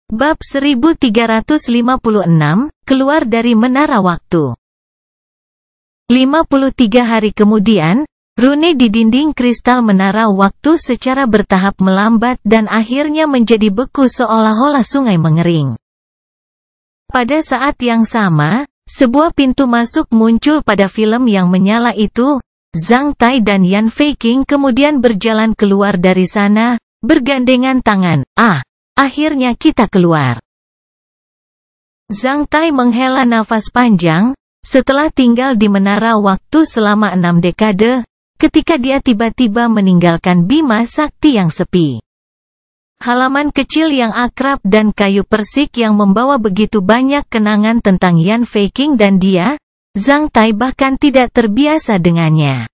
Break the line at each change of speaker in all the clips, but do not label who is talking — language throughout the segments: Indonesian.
Bab 1356, keluar dari Menara Waktu. 53 hari kemudian, rune di dinding kristal Menara Waktu secara bertahap melambat dan akhirnya menjadi beku seolah-olah sungai mengering. Pada saat yang sama, sebuah pintu masuk muncul pada film yang menyala itu. Zhang Tai dan Yan Feiqing kemudian berjalan keluar dari sana, bergandengan tangan. Akhirnya kita keluar. Zhang Tai menghela nafas panjang, setelah tinggal di Menara Waktu selama 6 dekade, ketika dia tiba-tiba meninggalkan Bima Sakti yang sepi. Halaman kecil yang akrab dan kayu persik yang membawa begitu banyak kenangan tentang Yan Feiqing dan dia, Zhang Tai bahkan tidak terbiasa dengannya.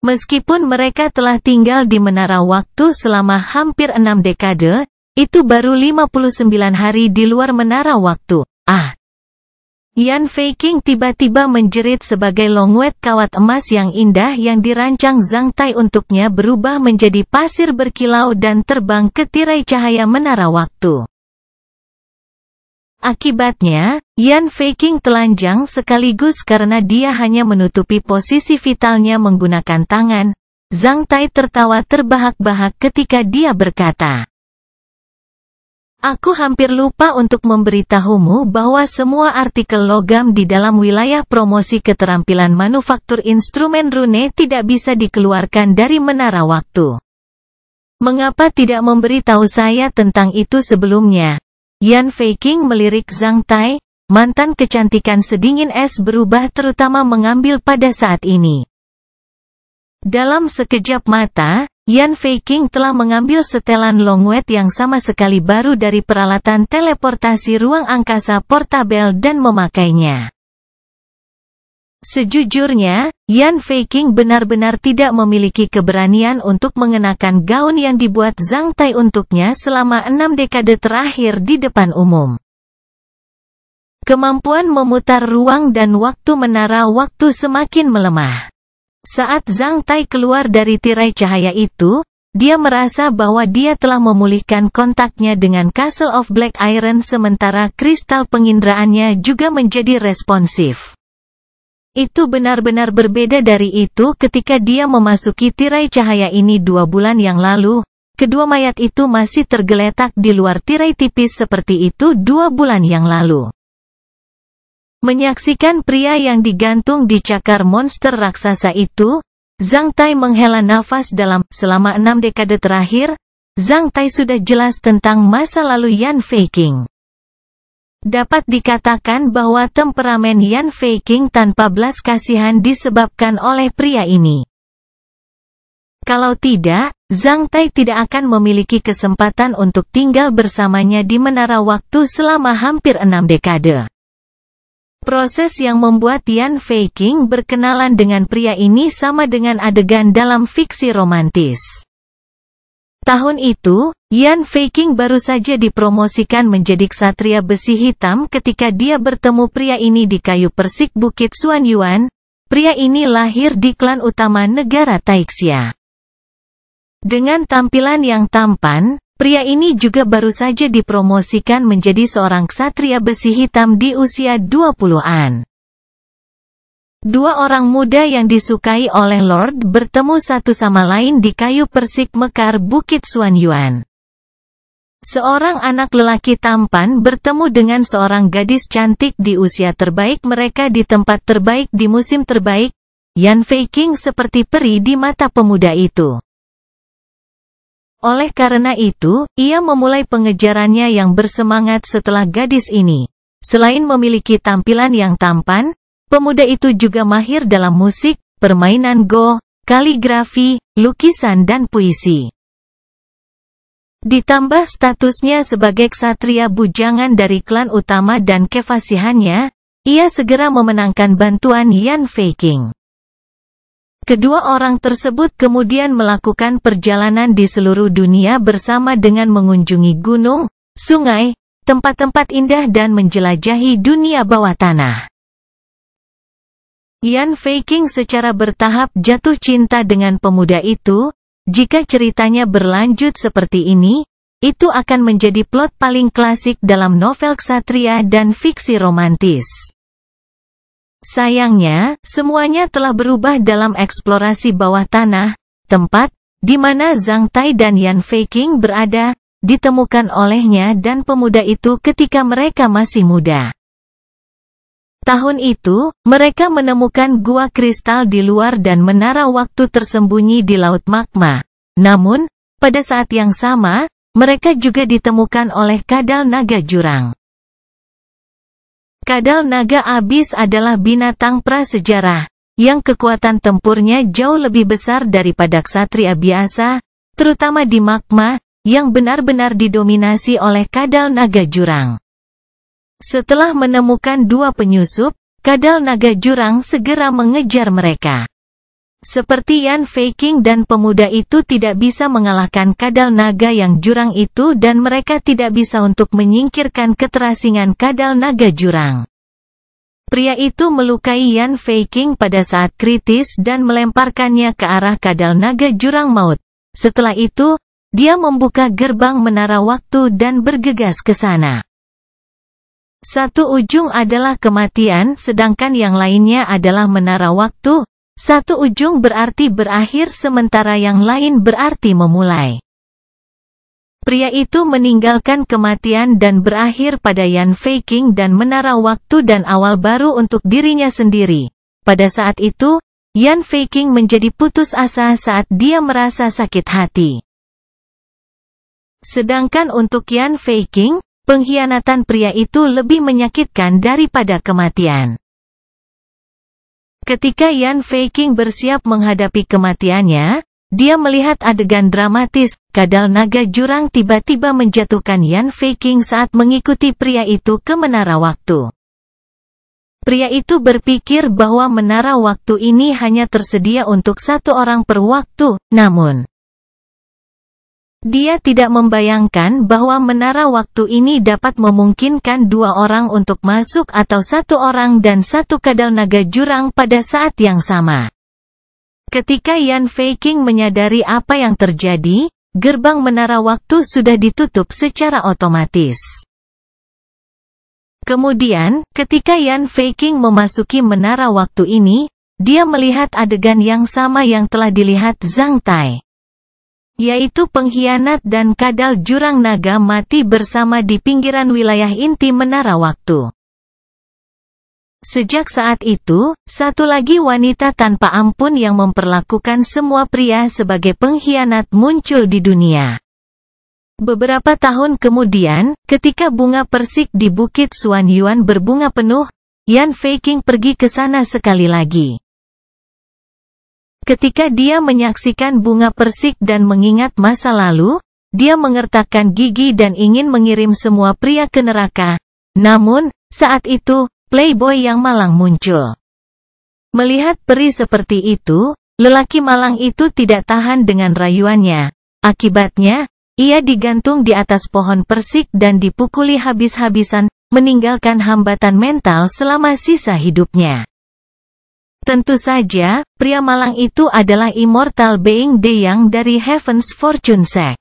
Meskipun mereka telah tinggal di Menara Waktu selama hampir 6 dekade, itu baru 59 hari di luar Menara Waktu. Yan Feiqing tiba-tiba menjerit sebagai longwet kawat emas yang indah yang dirancang Zhang Tai untuknya berubah menjadi pasir berkilau dan terbang ke tirai cahaya Menara Waktu. Akibatnya, Yan Feiqing telanjang sekaligus karena dia hanya menutupi posisi vitalnya menggunakan tangan. Zhang Tai tertawa terbahak-bahak ketika dia berkata, "Aku hampir lupa untuk memberitahumu bahwa semua artikel logam di dalam wilayah promosi keterampilan manufaktur instrumen rune tidak bisa dikeluarkan dari Menara Waktu. Mengapa tidak memberitahu saya tentang itu sebelumnya?" Yan Feiqing melirik Zhang Tai, mantan kecantikan sedingin es berubah terutama mengambil pada saat ini. Dalam sekejap mata, Yan Feiqing telah mengambil setelan longwet yang sama sekali baru dari peralatan teleportasi ruang angkasa portabel dan memakainya. Sejujurnya, Yan Feiqing benar-benar tidak memiliki keberanian untuk mengenakan gaun yang dibuat Zhang Tai untuknya selama 6 dekade terakhir di depan umum. Kemampuan memutar ruang dan waktu Menara Waktu semakin melemah. Saat Zhang Tai keluar dari tirai cahaya itu, dia merasa bahwa dia telah memulihkan kontaknya dengan Castle of Black Iron sementara kristal pengindraannya juga menjadi responsif. Itu benar-benar berbeda dari itu ketika dia memasuki tirai cahaya ini 2 bulan yang lalu. Kedua mayat itu masih tergeletak di luar tirai tipis seperti itu 2 bulan yang lalu. Menyaksikan pria yang digantung di cakar monster raksasa itu, Zhang Tai menghela nafas dalam. Selama 6 dekade terakhir, Zhang Tai sudah jelas tentang masa lalu Yan Feiqing. Dapat dikatakan bahwa temperamen Yan Feiqing tanpa belas kasihan disebabkan oleh pria ini. Kalau tidak, Zhang Tai tidak akan memiliki kesempatan untuk tinggal bersamanya di Menara Waktu selama hampir 6 dekade. Proses yang membuat Yan Feiqing berkenalan dengan pria ini sama dengan adegan dalam fiksi romantis. Tahun itu, Yan Feiqing baru saja dipromosikan menjadi ksatria besi hitam ketika dia bertemu pria ini di kayu persik Bukit Xuanyuan. Pria ini lahir di klan utama negara Taixia. Dengan tampilan yang tampan, pria ini juga baru saja dipromosikan menjadi seorang ksatria besi hitam di usia 20-an. 2 orang muda yang disukai oleh Lord bertemu satu sama lain di kayu persik mekar Bukit Xuanyuan. Seorang anak lelaki tampan bertemu dengan seorang gadis cantik di usia terbaik mereka di tempat terbaik di musim terbaik. Yan Feiqing seperti peri di mata pemuda itu. Oleh karena itu, ia memulai pengejarannya yang bersemangat setelah gadis ini. Selain memiliki tampilan yang tampan, pemuda itu juga mahir dalam musik, permainan Go, kaligrafi, lukisan dan puisi. Ditambah statusnya sebagai ksatria bujangan dari klan utama dan kefasihannya, ia segera memenangkan bantuan Yan Feiqing. Kedua orang tersebut kemudian melakukan perjalanan di seluruh dunia bersama dengan mengunjungi gunung, sungai, tempat-tempat indah dan menjelajahi dunia bawah tanah. Yan Feiqing secara bertahap jatuh cinta dengan pemuda itu. Jika ceritanya berlanjut seperti ini, itu akan menjadi plot paling klasik dalam novel ksatria dan fiksi romantis. Sayangnya, semuanya telah berubah dalam eksplorasi bawah tanah, tempat di mana Zhang Tai dan Yan Feiqing berada, ditemukan olehnya dan pemuda itu ketika mereka masih muda. Tahun itu, mereka menemukan gua kristal di luar dan menara waktu tersembunyi di Laut Magma. Namun, pada saat yang sama, mereka juga ditemukan oleh kadal naga jurang. Kadal naga abis adalah binatang prasejarah, yang kekuatan tempurnya jauh lebih besar daripada ksatria biasa, terutama di magma, yang benar-benar didominasi oleh kadal naga jurang. Setelah menemukan dua penyusup, kadal naga jurang segera mengejar mereka. Seperti Yan Feiqing dan pemuda itu tidak bisa mengalahkan kadal naga yang jurang itu dan mereka tidak bisa untuk menyingkirkan keterasingan kadal naga jurang. Pria itu melukai Yan Feiqing pada saat kritis dan melemparkannya ke arah kadal naga jurang maut. Setelah itu, dia membuka gerbang menara waktu dan bergegas ke sana. Satu ujung adalah kematian, sedangkan yang lainnya adalah menara waktu. Satu ujung berarti berakhir sementara yang lain berarti memulai. Pria itu meninggalkan kematian dan berakhir pada Yan Feiqing dan menara waktu dan awal baru untuk dirinya sendiri. Pada saat itu, Yan Feiqing menjadi putus asa saat dia merasa sakit hati. Sedangkan untuk Yan Feiqing, pengkhianatan pria itu lebih menyakitkan daripada kematian. Ketika Yan Feiqing bersiap menghadapi kematiannya, dia melihat adegan dramatis, kadal naga jurang tiba-tiba menjatuhkan Yan Feiqing saat mengikuti pria itu ke menara waktu. Pria itu berpikir bahwa menara waktu ini hanya tersedia untuk satu orang per waktu, namun dia tidak membayangkan bahwa menara waktu ini dapat memungkinkan dua orang untuk masuk atau satu orang dan satu kadal naga jurang pada saat yang sama. Ketika Yan Feiqing menyadari apa yang terjadi, gerbang menara waktu sudah ditutup secara otomatis. Kemudian, ketika Yan Feiqing memasuki menara waktu ini, dia melihat adegan yang sama yang telah dilihat Zhang Tai, yaitu pengkhianat dan kadal jurang naga mati bersama di pinggiran wilayah inti menara waktu. Sejak saat itu, satu lagi wanita tanpa ampun yang memperlakukan semua pria sebagai pengkhianat muncul di dunia. Beberapa tahun kemudian, ketika bunga persik di Bukit Xuanyuan berbunga penuh, Yan Feiqing pergi ke sana sekali lagi. Ketika dia menyaksikan bunga persik dan mengingat masa lalu, dia mengertakkan gigi dan ingin mengirim semua pria ke neraka. Namun, saat itu, playboy yang malang muncul. Melihat peri seperti itu, lelaki malang itu tidak tahan dengan rayuannya. Akibatnya, ia digantung di atas pohon persik dan dipukuli habis-habisan, meninggalkan hambatan mental selama sisa hidupnya. Tentu saja, pria malang itu adalah immortal being De Yang dari Heaven's Fortune Sect.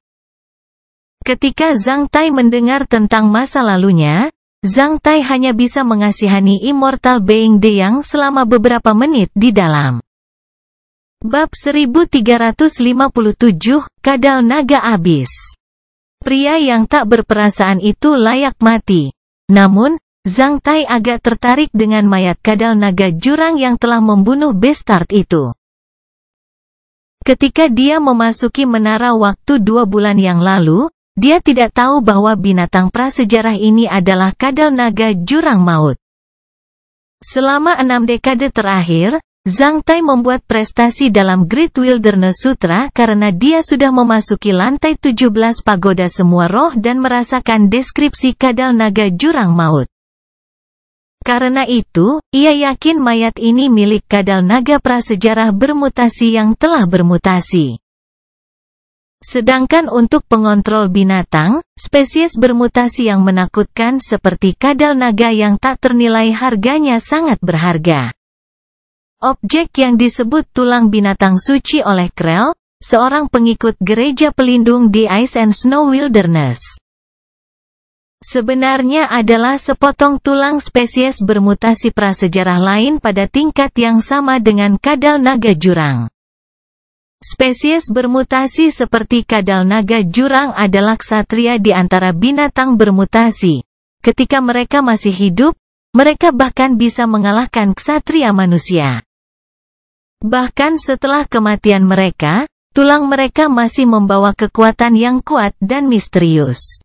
Ketika Zhang Tai mendengar tentang masa lalunya, Zhang Tai hanya bisa mengasihani immortal being De Yang selama beberapa menit di dalam. Bab 1357, Kadal Naga Abis. Pria yang tak berperasaan itu layak mati. Namun, Zhang Tai agak tertarik dengan mayat kadal naga jurang yang telah membunuh Bestard itu. Ketika dia memasuki menara waktu 2 bulan yang lalu, dia tidak tahu bahwa binatang prasejarah ini adalah kadal naga jurang maut. Selama 6 dekade terakhir, Zhang Tai membuat prestasi dalam Great Wilderness Sutra karena dia sudah memasuki lantai 17 pagoda semua roh dan merasakan deskripsi kadal naga jurang maut. Karena itu, ia yakin mayat ini milik kadal naga prasejarah bermutasi yang telah bermutasi. Sedangkan untuk pengontrol binatang, spesies bermutasi yang menakutkan seperti kadal naga yang tak ternilai harganya sangat berharga. Objek yang disebut tulang binatang suci oleh Krell, seorang pengikut gereja pelindung di Ice and Snow Wilderness. Sebenarnya adalah sepotong tulang spesies bermutasi prasejarah lain pada tingkat yang sama dengan kadal naga jurang. Spesies bermutasi seperti kadal naga jurang adalah ksatria di antara binatang bermutasi. Ketika mereka masih hidup, mereka bahkan bisa mengalahkan ksatria manusia. Bahkan setelah kematian mereka, tulang mereka masih membawa kekuatan yang kuat dan misterius.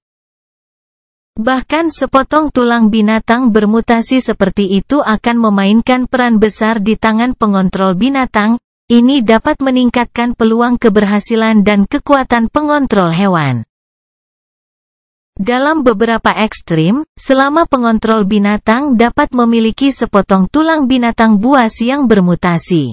Bahkan sepotong tulang binatang bermutasi seperti itu akan memainkan peran besar di tangan pengontrol binatang. Ini dapat meningkatkan peluang keberhasilan dan kekuatan pengontrol hewan. Dalam beberapa ekstrim, selama pengontrol binatang dapat memiliki sepotong tulang binatang buas yang bermutasi,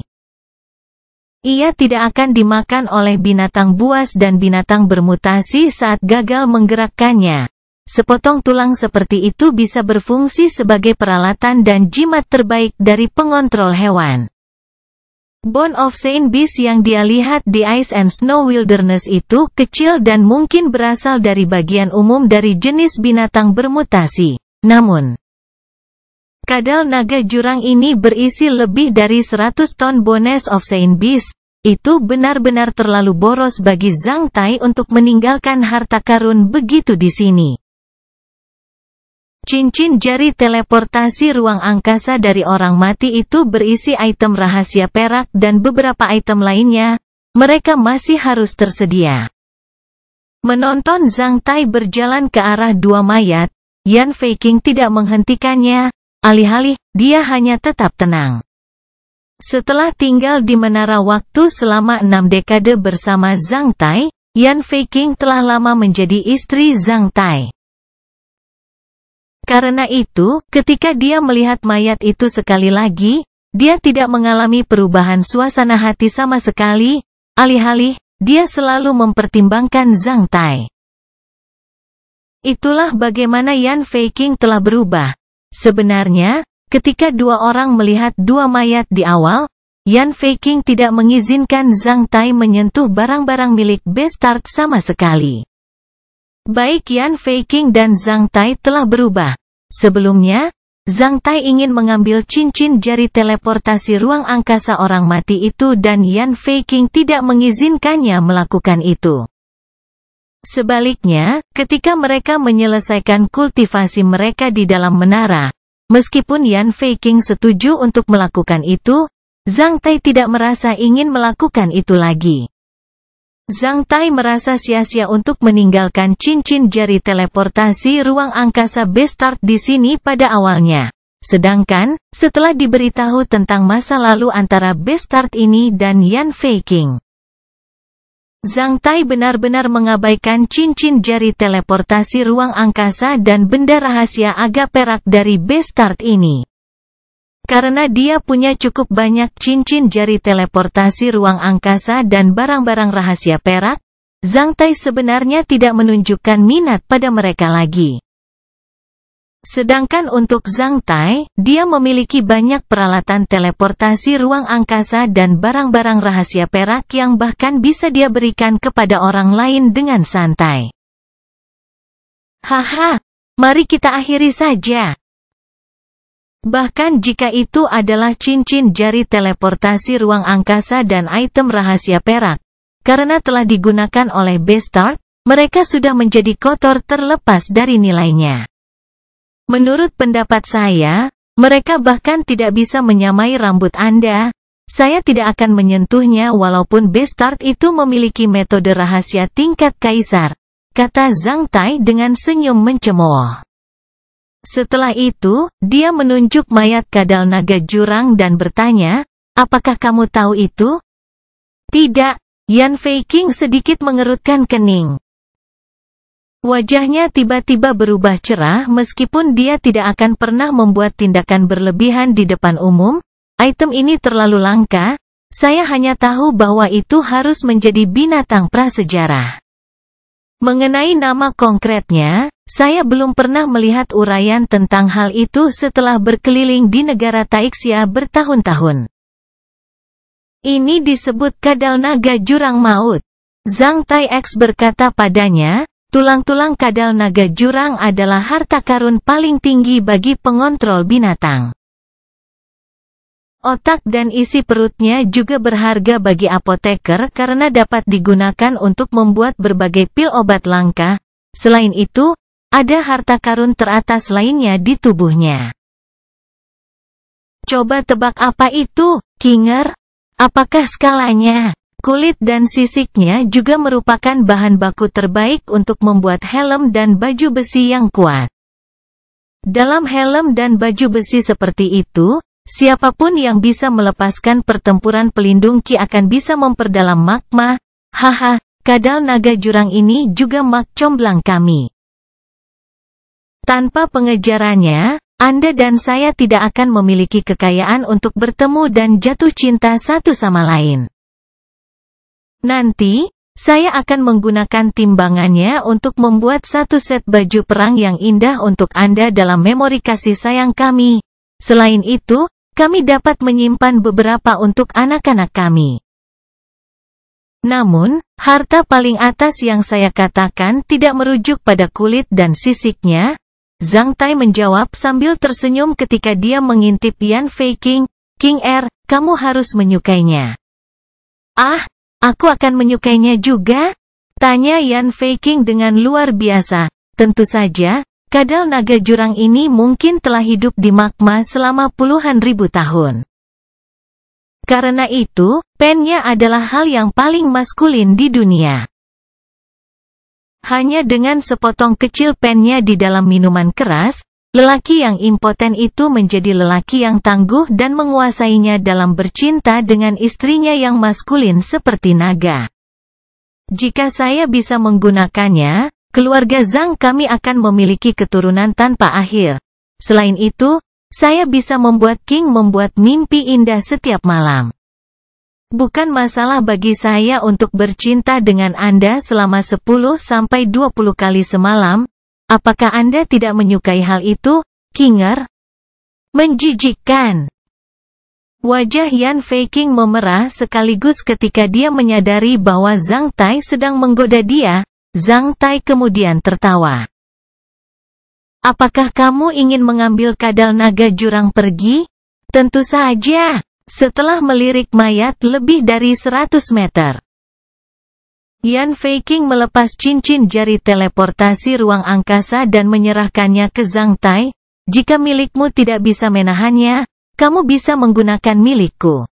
ia tidak akan dimakan oleh binatang buas dan binatang bermutasi saat gagal menggerakkannya. Sepotong tulang seperti itu bisa berfungsi sebagai peralatan dan jimat terbaik dari pengontrol hewan. Bone of Saint Beast yang dia lihat di Ice and Snow Wilderness itu kecil dan mungkin berasal dari bagian umum dari jenis binatang bermutasi. Namun, kadal naga jurang ini berisi lebih dari 100 ton Bones of Saint Beast. Itu benar-benar terlalu boros bagi Zhang Tai untuk meninggalkan harta karun begitu di sini. Cincin jari teleportasi ruang angkasa dari orang mati itu berisi item rahasia perak dan beberapa item lainnya. Mereka masih harus tersedia. Menonton Zhang Tai berjalan ke arah dua mayat, Yan Feiqing tidak menghentikannya. Alih-alih, dia hanya tetap tenang. Setelah tinggal di menara waktu selama 6 dekade bersama Zhang Tai, Yan Feiqing telah lama menjadi istri Zhang Tai. Karena itu, ketika dia melihat mayat itu sekali lagi, dia tidak mengalami perubahan suasana hati sama sekali. Alih-alih, dia selalu mempertimbangkan Zhang Tai. Itulah bagaimana Yan Feiqing telah berubah. Sebenarnya, ketika dua orang melihat dua mayat di awal, Yan Feiqing tidak mengizinkan Zhang Tai menyentuh barang-barang milik Bestart sama sekali. Baik Yan Feiqing dan Zhang Tai telah berubah. Sebelumnya, Zhang Tai ingin mengambil cincin jari teleportasi ruang angkasa orang mati itu dan Yan Feiqing tidak mengizinkannya melakukan itu. Sebaliknya, ketika mereka menyelesaikan kultivasi mereka di dalam menara, meskipun Yan Feiqing setuju untuk melakukan itu, Zhang Tai tidak merasa ingin melakukan itu lagi. Zhang Tai merasa sia-sia untuk meninggalkan cincin jari teleportasi ruang angkasa Bestart di sini pada awalnya. Sedangkan, setelah diberitahu tentang masa lalu antara Bestart ini dan Yan Feiqing, Zhang Tai benar-benar mengabaikan cincin jari teleportasi ruang angkasa dan benda rahasia agak perak dari Bestart ini. Karena dia punya cukup banyak cincin jari teleportasi ruang angkasa dan barang-barang rahasia perak, Zhang Tai sebenarnya tidak menunjukkan minat pada mereka lagi. Sedangkan untuk Zhang Tai, dia memiliki banyak peralatan teleportasi ruang angkasa dan barang-barang rahasia perak yang bahkan bisa dia berikan kepada orang lain dengan santai. Haha, mari kita akhiri saja. Bahkan jika itu adalah cincin jari teleportasi ruang angkasa dan item rahasia perak, karena telah digunakan oleh Bestart, mereka sudah menjadi kotor terlepas dari nilainya. Menurut pendapat saya, mereka bahkan tidak bisa menyamai rambut Anda. Saya tidak akan menyentuhnya walaupun Bestart itu memiliki metode rahasia tingkat kaisar, kata Zhang Tai dengan senyum mencemooh. Setelah itu, dia menunjuk mayat kadal naga jurang dan bertanya, apakah kamu tahu itu? Tidak, Yan Feiqing sedikit mengerutkan kening. Wajahnya tiba-tiba berubah cerah meskipun dia tidak akan pernah membuat tindakan berlebihan di depan umum. Item ini terlalu langka, saya hanya tahu bahwa itu harus menjadi binatang prasejarah. Mengenai nama konkretnya, saya belum pernah melihat uraian tentang hal itu setelah berkeliling di negara Taixia bertahun-tahun. Ini disebut kadal naga jurang maut. Zhang Taix berkata padanya, tulang-tulang kadal naga jurang adalah harta karun paling tinggi bagi pengontrol binatang. Otak dan isi perutnya juga berharga bagi apoteker karena dapat digunakan untuk membuat berbagai pil obat langka. Selain itu, ada harta karun teratas lainnya di tubuhnya. Coba tebak apa itu, Kinger? Apakah skalanya? Kulit dan sisiknya juga merupakan bahan baku terbaik untuk membuat helm dan baju besi yang kuat. Dalam helm dan baju besi seperti itu, siapapun yang bisa melepaskan pertempuran pelindung Ki akan bisa memperdalam magma. Haha, kadal naga jurang ini juga mak comblang kami. Tanpa pengejarannya, Anda dan saya tidak akan memiliki kekayaan untuk bertemu dan jatuh cinta satu sama lain. Nanti, saya akan menggunakan timbangannya untuk membuat satu set baju perang yang indah untuk Anda dalam memori kasih sayang kami. Selain itu, kami dapat menyimpan beberapa untuk anak-anak kami. Namun, harta paling atas yang saya katakan tidak merujuk pada kulit dan sisiknya. Zhang Tai menjawab sambil tersenyum ketika dia mengintip Yan Feiqing. King Er, kamu harus menyukainya. Ah, aku akan menyukainya juga? Tanya Yan Feiqing dengan luar biasa. Tentu saja, kadal naga jurang ini mungkin telah hidup di magma selama puluhan ribu tahun. Karena itu, pennya adalah hal yang paling maskulin di dunia. Hanya dengan sepotong kecil pennya di dalam minuman keras, lelaki yang impoten itu menjadi lelaki yang tangguh dan menguasainya dalam bercinta dengan istrinya yang maskulin seperti naga. Jika saya bisa menggunakannya, keluarga Zhang kami akan memiliki keturunan tanpa akhir. Selain itu, saya bisa membuat King membuat mimpi indah setiap malam. Bukan masalah bagi saya untuk bercinta dengan Anda selama 10-20 kali semalam. Apakah Anda tidak menyukai hal itu, Kinger? Menjijikkan. Wajah Yan Feiqing memerah sekaligus ketika dia menyadari bahwa Zhang Tai sedang menggoda dia. Zhang Tai kemudian tertawa. Apakah kamu ingin mengambil kadal naga jurang pergi? Tentu saja. Setelah melirik mayat lebih dari 100 meter. Yan Feiqing melepas cincin jari teleportasi ruang angkasa dan menyerahkannya ke Zhang Tai. Jika milikmu tidak bisa menahannya, kamu bisa menggunakan milikku.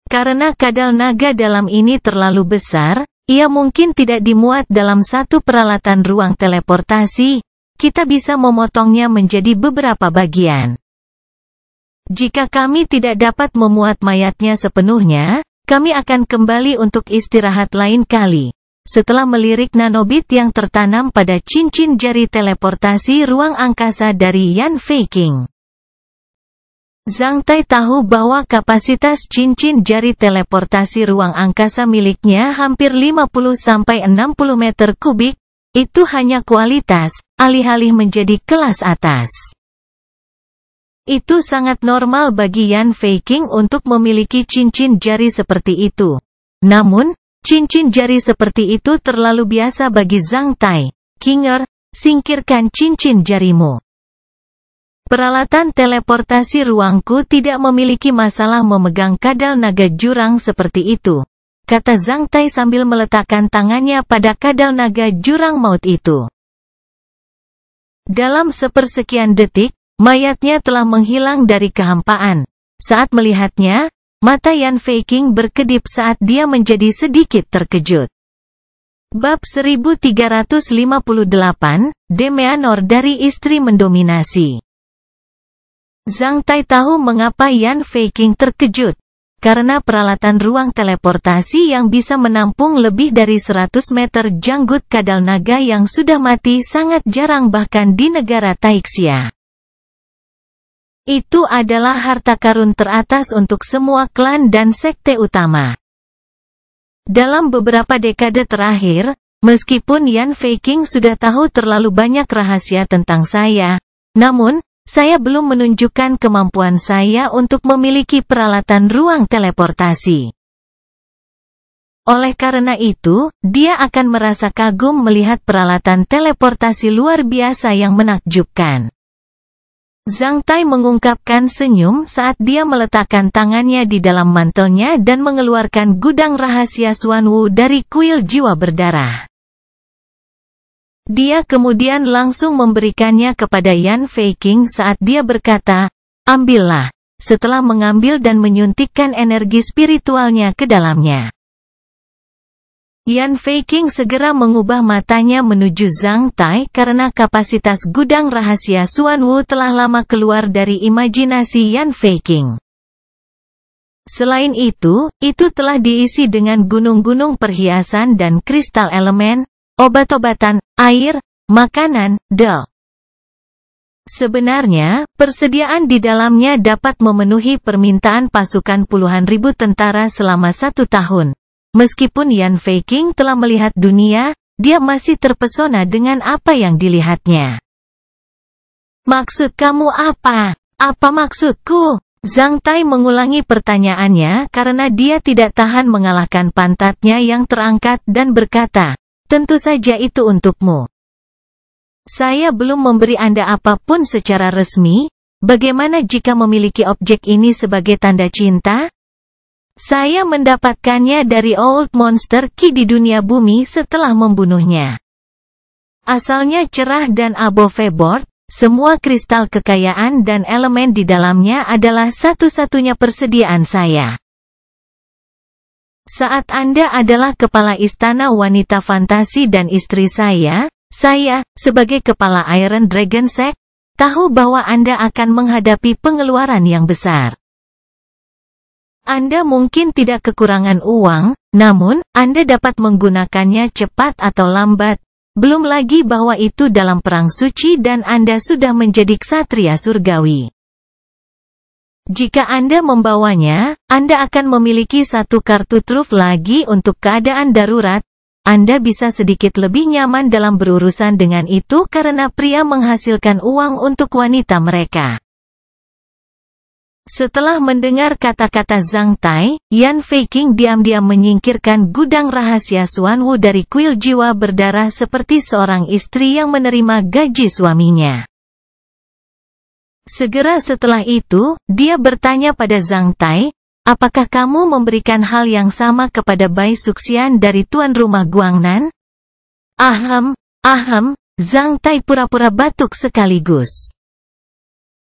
Karena kadal naga dalam ini terlalu besar, ia mungkin tidak dimuat dalam satu peralatan ruang teleportasi. Kita bisa memotongnya menjadi beberapa bagian. Jika kami tidak dapat memuat mayatnya sepenuhnya, kami akan kembali untuk istirahat lain kali. Setelah melirik nanobit yang tertanam pada cincin jari teleportasi ruang angkasa dari Yan Feiqing. Zhang Tai tahu bahwa kapasitas cincin jari teleportasi ruang angkasa miliknya hampir 50-60 meter kubik. Itu hanya kualitas, alih-alih menjadi kelas atas. Itu sangat normal bagi Yan Feiqing untuk memiliki cincin jari seperti itu. Namun, cincin jari seperti itu terlalu biasa bagi Zhang Tai. Kinger, singkirkan cincin jarimu. Peralatan teleportasi ruangku tidak memiliki masalah memegang kadal naga jurang seperti itu, kata Zhang Tai sambil meletakkan tangannya pada kadal naga jurang maut itu. Dalam sepersekian detik, mayatnya telah menghilang dari kehampaan. Saat melihatnya, mata Yan Feiqing berkedip saat dia menjadi sedikit terkejut. Bab 1358, Demeanor dari istri mendominasi. Zhang Tai tahu mengapa Yan Feiqing terkejut. Karena peralatan ruang teleportasi yang bisa menampung lebih dari 100 meter janggut kadal naga yang sudah mati sangat jarang bahkan di negara Taixia. Itu adalah harta karun teratas untuk semua klan dan sekte utama. Dalam beberapa dekade terakhir, meskipun Yan Feiqing sudah tahu terlalu banyak rahasia tentang saya, namun, saya belum menunjukkan kemampuan saya untuk memiliki peralatan ruang teleportasi. Oleh karena itu, dia akan merasa kagum melihat peralatan teleportasi luar biasa yang menakjubkan. Zhang Tai mengungkapkan senyum saat dia meletakkan tangannya di dalam mantelnya dan mengeluarkan gudang rahasia Xuanwu dari kuil jiwa berdarah. Dia kemudian langsung memberikannya kepada Yan Feiqing saat dia berkata, "Ambillah," setelah mengambil dan menyuntikkan energi spiritualnya ke dalamnya. Yan Feiqing segera mengubah matanya menuju Zhang Tai karena kapasitas gudang rahasia Xuanwu telah lama keluar dari imajinasi Yan Feiqing. Selain itu telah diisi dengan gunung-gunung perhiasan dan kristal elemen, obat-obatan, air, makanan, del. Sebenarnya, persediaan di dalamnya dapat memenuhi permintaan pasukan puluhan ribu tentara selama 1 tahun. Meskipun Yan Feiqing telah melihat dunia, dia masih terpesona dengan apa yang dilihatnya. "Maksud kamu apa? Apa maksudku?" Zhang Tai mengulangi pertanyaannya karena dia tidak tahan mengalahkan pantatnya yang terangkat dan berkata, "Tentu saja itu untukmu. Saya belum memberi Anda apapun secara resmi, bagaimana jika memiliki objek ini sebagai tanda cinta? Saya mendapatkannya dari Old Monster Key di dunia bumi setelah membunuhnya. Asalnya cerah dan above board, semua kristal kekayaan dan elemen di dalamnya adalah satu-satunya persediaan saya. Saat Anda adalah kepala istana wanita fantasi dan istri saya, sebagai kepala Iron Dragon Sect, tahu bahwa Anda akan menghadapi pengeluaran yang besar. Anda mungkin tidak kekurangan uang, namun, Anda dapat menggunakannya cepat atau lambat, belum lagi bahwa itu dalam perang suci dan Anda sudah menjadi ksatria surgawi. Jika Anda membawanya, Anda akan memiliki satu kartu truf lagi untuk keadaan darurat. Anda bisa sedikit lebih nyaman dalam berurusan dengan itu karena pria menghasilkan uang untuk wanita mereka. Setelah mendengar kata-kata Zhang Tai, Yan Feiqing diam-diam menyingkirkan gudang rahasia Xuanwu dari kuil jiwa berdarah seperti seorang istri yang menerima gaji suaminya. Segera setelah itu, dia bertanya pada Zhang Tai, "Apakah kamu memberikan hal yang sama kepada Bai Suxian dari tuan rumah Guangnan?" Ahem, Zhang Tai pura-pura batuk sekaligus.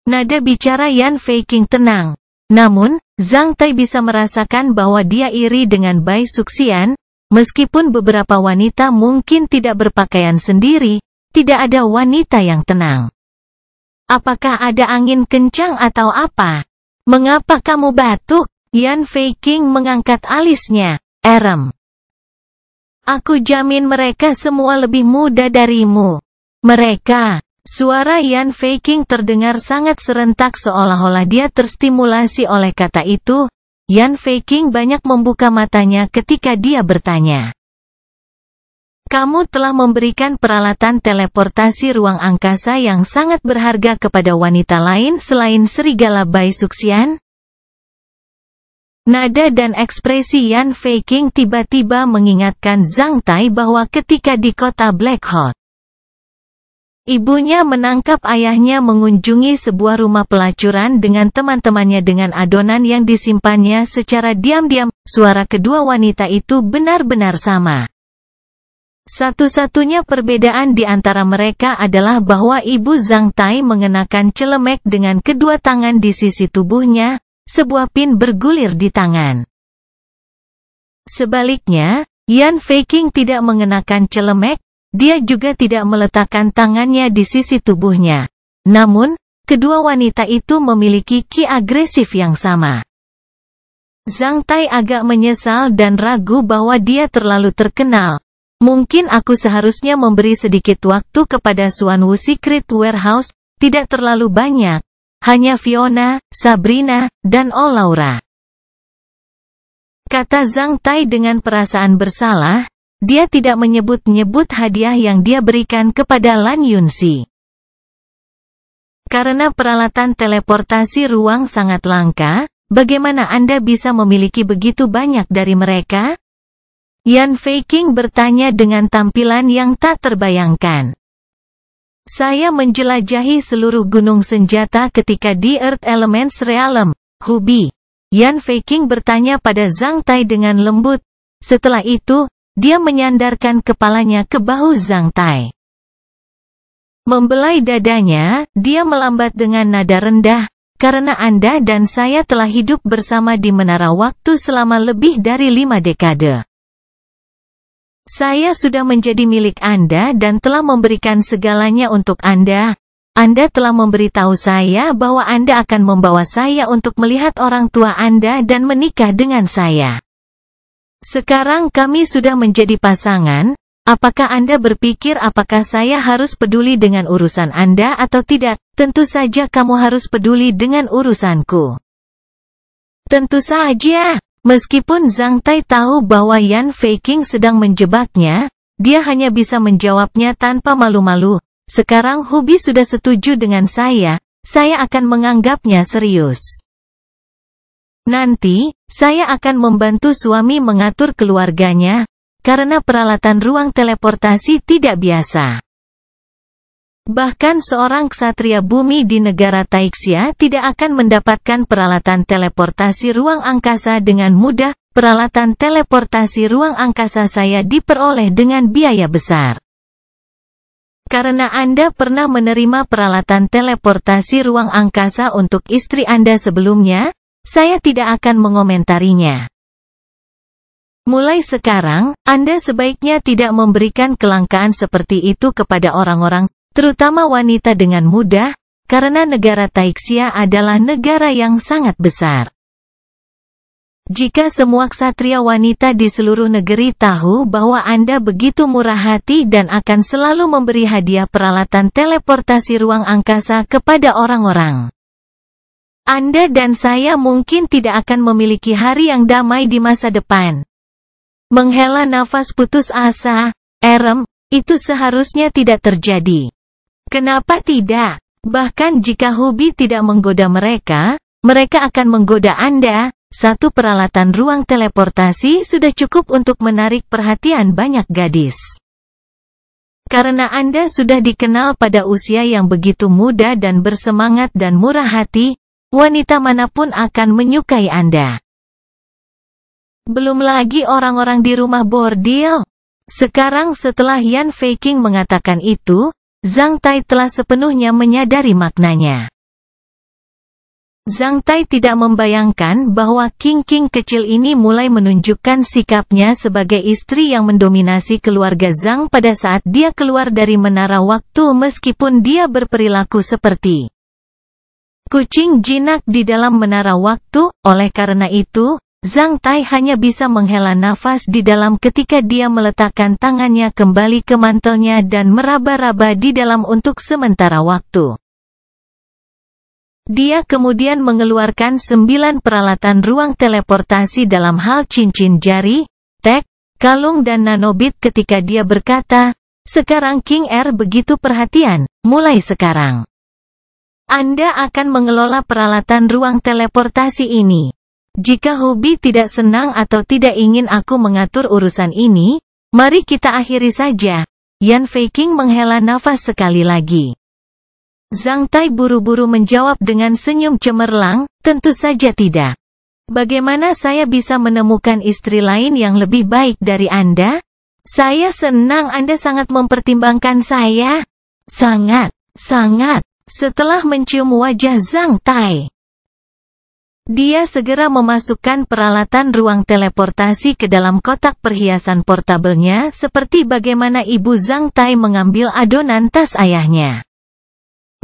Nada bicara Yan Feiqing tenang. Namun, Zhang Tai bisa merasakan bahwa dia iri dengan Bai Suxian, meskipun beberapa wanita mungkin tidak berpakaian sendiri, tidak ada wanita yang tenang. "Apakah ada angin kencang atau apa? Mengapa kamu batuk?" Yan Feiqing mengangkat alisnya. "Erem. Aku jamin mereka semua lebih muda darimu." "Mereka." Suara Yan Feiqing terdengar sangat serentak seolah-olah dia terstimulasi oleh kata itu. Yan Feiqing banyak membuka matanya ketika dia bertanya. "Kamu telah memberikan peralatan teleportasi ruang angkasa yang sangat berharga kepada wanita lain selain serigala Bai Suxian?" Nada dan ekspresi Yan Feiqing tiba-tiba mengingatkan Zhang Tai bahwa ketika di kota Black Hot, ibunya menangkap ayahnya mengunjungi sebuah rumah pelacuran dengan teman-temannya dengan adonan yang disimpannya secara diam-diam. Suara kedua wanita itu benar-benar sama. Satu-satunya perbedaan di antara mereka adalah bahwa ibu Zhang Tai mengenakan celemek dengan kedua tangan di sisi tubuhnya, sebuah pin bergulir di tangan. Sebaliknya, Yan Feiqing tidak mengenakan celemek. Dia juga tidak meletakkan tangannya di sisi tubuhnya. Namun, kedua wanita itu memiliki ki agresif yang sama. Zhang Tai agak menyesal dan ragu bahwa dia terlalu terkenal. "Mungkin aku seharusnya memberi sedikit waktu kepada Xuanwu Secret Warehouse, tidak terlalu banyak. Hanya Fiona, Sabrina, dan Laura," kata Zhang Tai dengan perasaan bersalah. Dia tidak menyebut-nyebut hadiah yang dia berikan kepada Lan Yunxi. Karena peralatan teleportasi ruang sangat langka, bagaimana Anda bisa memiliki begitu banyak dari mereka? Yan Feiqing bertanya dengan tampilan yang tak terbayangkan. Saya menjelajahi seluruh gunung senjata ketika di Earth Elements Realm, Hubi. Yan Feiqing bertanya pada Zhang Tai dengan lembut. Setelah itu, dia menyandarkan kepalanya ke bahu Zhang Tai. Membelai dadanya, dia melambat dengan nada rendah, karena Anda dan saya telah hidup bersama di menara waktu selama lebih dari 5 dekade. Saya sudah menjadi milik Anda dan telah memberikan segalanya untuk Anda. Anda telah memberitahu saya bahwa Anda akan membawa saya untuk melihat orang tua Anda dan menikah dengan saya. Sekarang kami sudah menjadi pasangan. Apakah Anda berpikir apakah saya harus peduli dengan urusan Anda atau tidak? Tentu saja kamu harus peduli dengan urusanku. Tentu saja. Meskipun Zhang Tai tahu bahwa Yan Feiqing sedang menjebaknya, dia hanya bisa menjawabnya tanpa malu-malu. Sekarang Hubi sudah setuju dengan saya akan menganggapnya serius. Nanti, saya akan membantu suami mengatur keluarganya, karena peralatan ruang teleportasi tidak biasa. Bahkan seorang ksatria bumi di negara Taixia tidak akan mendapatkan peralatan teleportasi ruang angkasa dengan mudah. Peralatan teleportasi ruang angkasa saya diperoleh dengan biaya besar. Karena Anda pernah menerima peralatan teleportasi ruang angkasa untuk istri Anda sebelumnya, saya tidak akan mengomentarinya. Mulai sekarang, Anda sebaiknya tidak memberikan kelangkaan seperti itu kepada orang-orang, terutama wanita dengan mudah, karena negara Taixia adalah negara yang sangat besar. Jika semua ksatria wanita di seluruh negeri tahu bahwa Anda begitu murah hati dan akan selalu memberi hadiah peralatan teleportasi ruang angkasa kepada orang-orang, Anda dan saya mungkin tidak akan memiliki hari yang damai di masa depan. Menghela nafas putus asa, itu seharusnya tidak terjadi. Kenapa tidak? Bahkan jika Hubi tidak menggoda mereka, mereka akan menggoda Anda. Satu peralatan ruang teleportasi sudah cukup untuk menarik perhatian banyak gadis. Karena Anda sudah dikenal pada usia yang begitu muda dan bersemangat dan murah hati, wanita manapun akan menyukai Anda. Belum lagi orang-orang di rumah bordil. Sekarang setelah Yan Feiqing mengatakan itu, Zhang Tai telah sepenuhnya menyadari maknanya. Zhang Tai tidak membayangkan bahwa King kecil ini mulai menunjukkan sikapnya sebagai istri yang mendominasi keluarga Zhang pada saat dia keluar dari menara waktu meskipun dia berperilaku seperti kucing jinak di dalam menara waktu. Oleh karena itu, Zhang Tai hanya bisa menghela nafas di dalam ketika dia meletakkan tangannya kembali ke mantelnya dan meraba-raba di dalam untuk sementara waktu. Dia kemudian mengeluarkan 9 peralatan ruang teleportasi dalam hal cincin jari, tag, kalung dan nanobit ketika dia berkata, sekarang King begitu perhatian, mulai sekarang. Anda akan mengelola peralatan ruang teleportasi ini. Jika Hubi tidak senang atau tidak ingin aku mengatur urusan ini, mari kita akhiri saja. Yan Feiqing menghela nafas sekali lagi. Zhang Tai buru-buru menjawab dengan senyum cemerlang, tentu saja tidak. Bagaimana saya bisa menemukan istri lain yang lebih baik dari Anda? Saya senang Anda sangat mempertimbangkan saya. Sangat. Setelah mencium wajah Zhang Tai, dia segera memasukkan peralatan ruang teleportasi ke dalam kotak perhiasan portabelnya seperti bagaimana ibu Zhang Tai mengambil adonan tas ayahnya.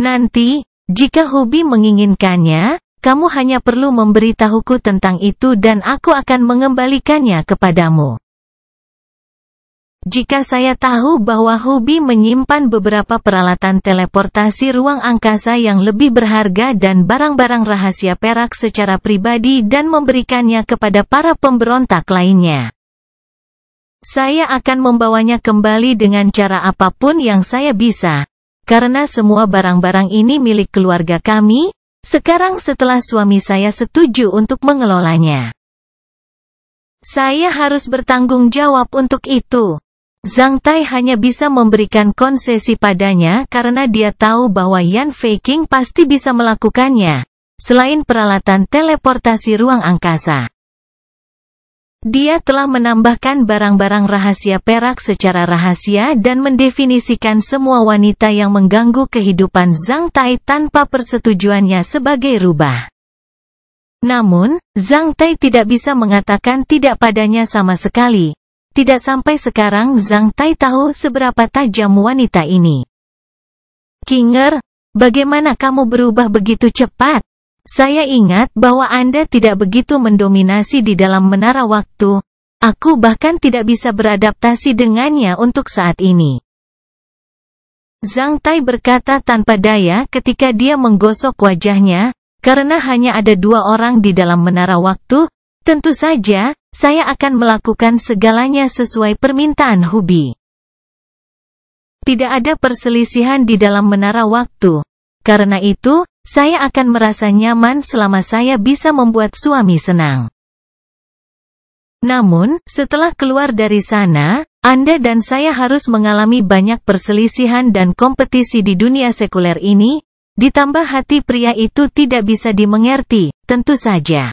Nanti, jika Hubi menginginkannya, kamu hanya perlu memberitahuku tentang itu dan aku akan mengembalikannya kepadamu. Jika saya tahu bahwa Hubi menyimpan beberapa peralatan teleportasi ruang angkasa yang lebih berharga dan barang-barang rahasia perak secara pribadi dan memberikannya kepada para pemberontak lainnya, saya akan membawanya kembali dengan cara apapun yang saya bisa. karena semua barang-barang ini milik keluarga kami, sekarang setelah suami saya setuju untuk mengelolanya. Saya harus bertanggung jawab untuk itu. Zhang Tai hanya bisa memberikan konsesi padanya karena dia tahu bahwa Yan Feiqing pasti bisa melakukannya, selain peralatan teleportasi ruang angkasa. Dia telah menambahkan barang-barang rahasia perak secara rahasia dan mendefinisikan semua wanita yang mengganggu kehidupan Zhang Tai tanpa persetujuannya sebagai rubah. Namun, Zhang Tai tidak bisa mengatakan tidak padanya sama sekali. Tidak sampai sekarang Zhang Tai tahu seberapa tajam wanita ini. Qinger, bagaimana kamu berubah begitu cepat? Saya ingat bahwa Anda tidak begitu mendominasi di dalam menara waktu. Aku bahkan tidak bisa beradaptasi dengannya untuk saat ini. Zhang Tai berkata tanpa daya ketika dia menggosok wajahnya, karena hanya ada 2 orang di dalam menara waktu, tentu saja, saya akan melakukan segalanya sesuai permintaan Hubi. Tidak ada perselisihan di dalam menara waktu. Karena itu, saya akan merasa nyaman selama saya bisa membuat suami senang. Namun, setelah keluar dari sana, Anda dan saya harus mengalami banyak perselisihan dan kompetisi di dunia sekuler ini, ditambah hati pria itu tidak bisa dimengerti, tentu saja.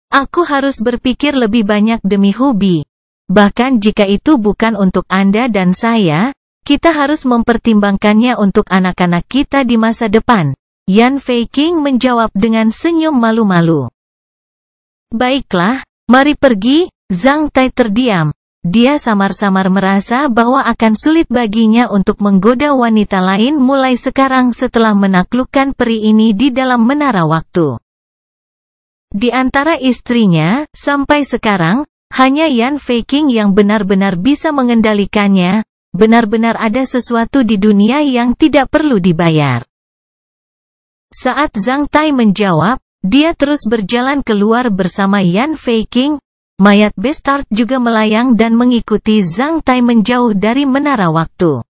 Aku harus berpikir lebih banyak demi Hubi. Bahkan jika itu bukan untuk Anda dan saya, kita harus mempertimbangkannya untuk anak-anak kita di masa depan. Yan Feiqing menjawab dengan senyum malu-malu. Baiklah, mari pergi. Zhang Tai terdiam. Dia samar-samar merasa bahwa akan sulit baginya untuk menggoda wanita lain mulai sekarang setelah menaklukkan peri ini di dalam menara waktu. Di antara istrinya, sampai sekarang, hanya Yan Feiqing yang benar-benar bisa mengendalikannya. Benar-benar ada sesuatu di dunia yang tidak perlu dibayar. Saat Zhang Tai menjawab, dia terus berjalan keluar bersama Yan Feiqing. Mayat Bestart juga melayang dan mengikuti Zhang Tai menjauh dari menara waktu.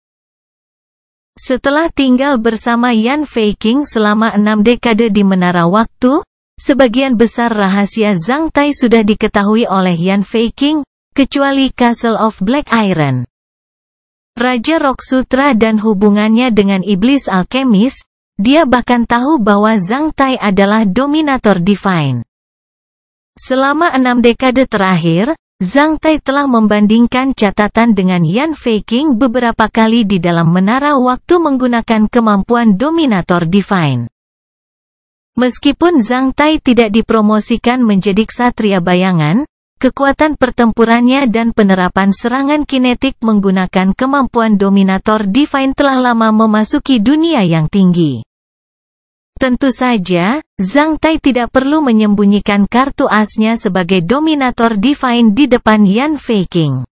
Setelah tinggal bersama Yan Feiqing selama 6 dekade di menara waktu, sebagian besar rahasia Zhang Tai sudah diketahui oleh Yan Feiqing, kecuali Castle of Black Iron. Raja Rock Sutra dan hubungannya dengan iblis alkemis, dia bahkan tahu bahwa Zhang Tai adalah dominator divine. Selama 6 dekade terakhir, Zhang Tai telah membandingkan catatan dengan Yan Feiqing beberapa kali di dalam menara waktu menggunakan kemampuan dominator divine. Meskipun Zhang Tai tidak dipromosikan menjadi ksatria bayangan, kekuatan pertempurannya dan penerapan serangan kinetik menggunakan kemampuan dominator divine telah lama memasuki dunia yang tinggi. Tentu saja, Zhang Tai tidak perlu menyembunyikan kartu asnya sebagai dominator divine di depan Yan Feiqing.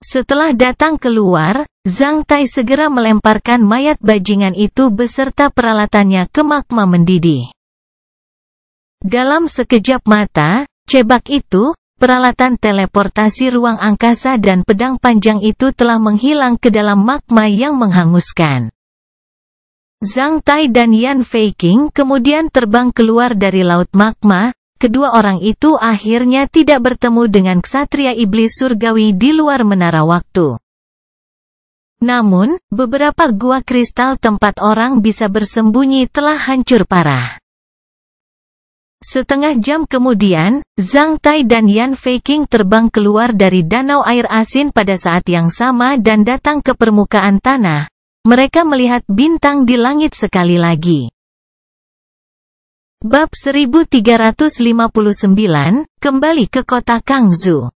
Setelah datang keluar, Zhang Tai segera melemparkan mayat bajingan itu beserta peralatannya ke magma mendidih. Dalam sekejap mata, cebak itu, peralatan teleportasi ruang angkasa dan pedang panjang itu telah menghilang ke dalam magma yang menghanguskan. Zhang Tai dan Yan Feiqing kemudian terbang keluar dari laut magma. Kedua orang itu akhirnya tidak bertemu dengan ksatria iblis surgawi di luar menara waktu. Namun, beberapa gua kristal tempat orang bisa bersembunyi telah hancur parah. Setengah jam kemudian, Zhang Tai dan Yan Feiqing terbang keluar dari danau air asin pada saat yang sama dan datang ke permukaan tanah. Mereka melihat bintang di langit sekali lagi. Bab 1359, kembali ke kota Kangzhou.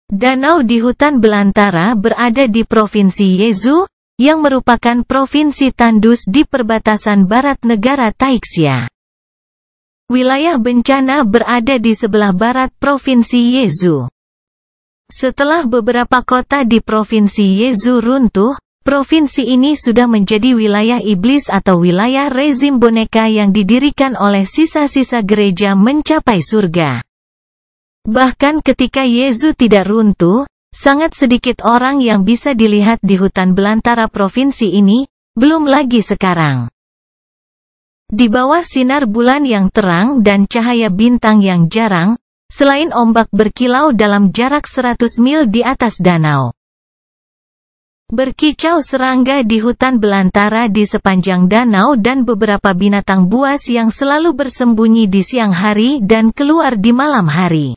Danau di hutan belantara berada di Provinsi Yezu, yang merupakan provinsi tandus di perbatasan barat negara Taixia. Wilayah bencana berada di sebelah barat Provinsi Yezu. Setelah beberapa kota di Provinsi Yezu runtuh, provinsi ini sudah menjadi wilayah iblis atau wilayah rezim boneka yang didirikan oleh sisa-sisa gereja mencapai surga. Bahkan ketika Yezu tidak runtuh, sangat sedikit orang yang bisa dilihat di hutan belantara provinsi ini, belum lagi sekarang. Di bawah sinar bulan yang terang dan cahaya bintang yang jarang, selain ombak berkilau dalam jarak 100 mil di atas danau. Berkicau serangga di hutan belantara di sepanjang danau dan beberapa binatang buas yang selalu bersembunyi di siang hari dan keluar di malam hari.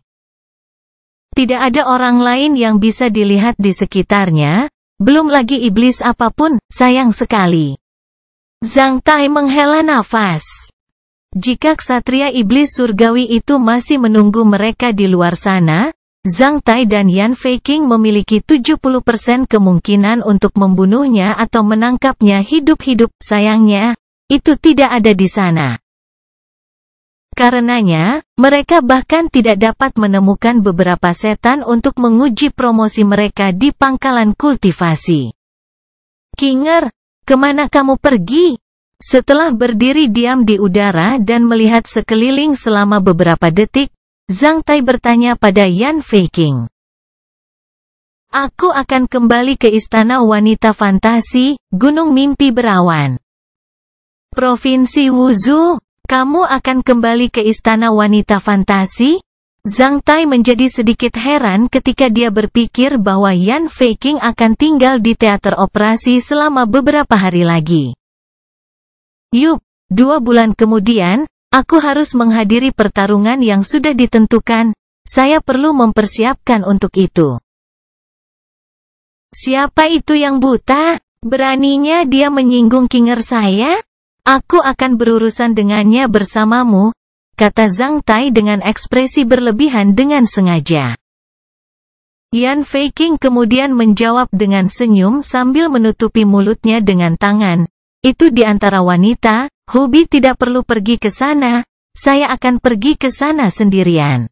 Tidak ada orang lain yang bisa dilihat di sekitarnya, belum lagi iblis apapun, sayang sekali. Zhang Tai menghela nafas. Jika ksatria iblis surgawi itu masih menunggu mereka di luar sana, Zhang Tai dan Yan Feiqing memiliki 70% kemungkinan untuk membunuhnya atau menangkapnya hidup-hidup. Sayangnya, itu tidak ada di sana. Karenanya, mereka bahkan tidak dapat menemukan beberapa setan untuk menguji promosi mereka di pangkalan kultivasi. Kinger, kemana kamu pergi? Setelah berdiri diam di udara dan melihat sekeliling selama beberapa detik, Zhang Tai bertanya pada Yan Feiqing. Aku akan kembali ke Istana Wanita Fantasi, Gunung Mimpi Berawan. Provinsi Wuzhou, kamu akan kembali ke Istana Wanita Fantasi? Zhang Tai menjadi sedikit heran ketika dia berpikir bahwa Yan Feiqing akan tinggal di teater operasi selama beberapa hari lagi. Yup, 2 bulan kemudian, aku harus menghadiri pertarungan yang sudah ditentukan, saya perlu mempersiapkan untuk itu. Siapa itu yang buta? Beraninya dia menyinggung Kinger saya? Aku akan berurusan dengannya bersamamu, kata Zhang Tai dengan ekspresi berlebihan dengan sengaja. Yan Feiqing kemudian menjawab dengan senyum sambil menutupi mulutnya dengan tangan. Itu di antara wanita, Hubi tidak perlu pergi ke sana, saya akan pergi ke sana sendirian.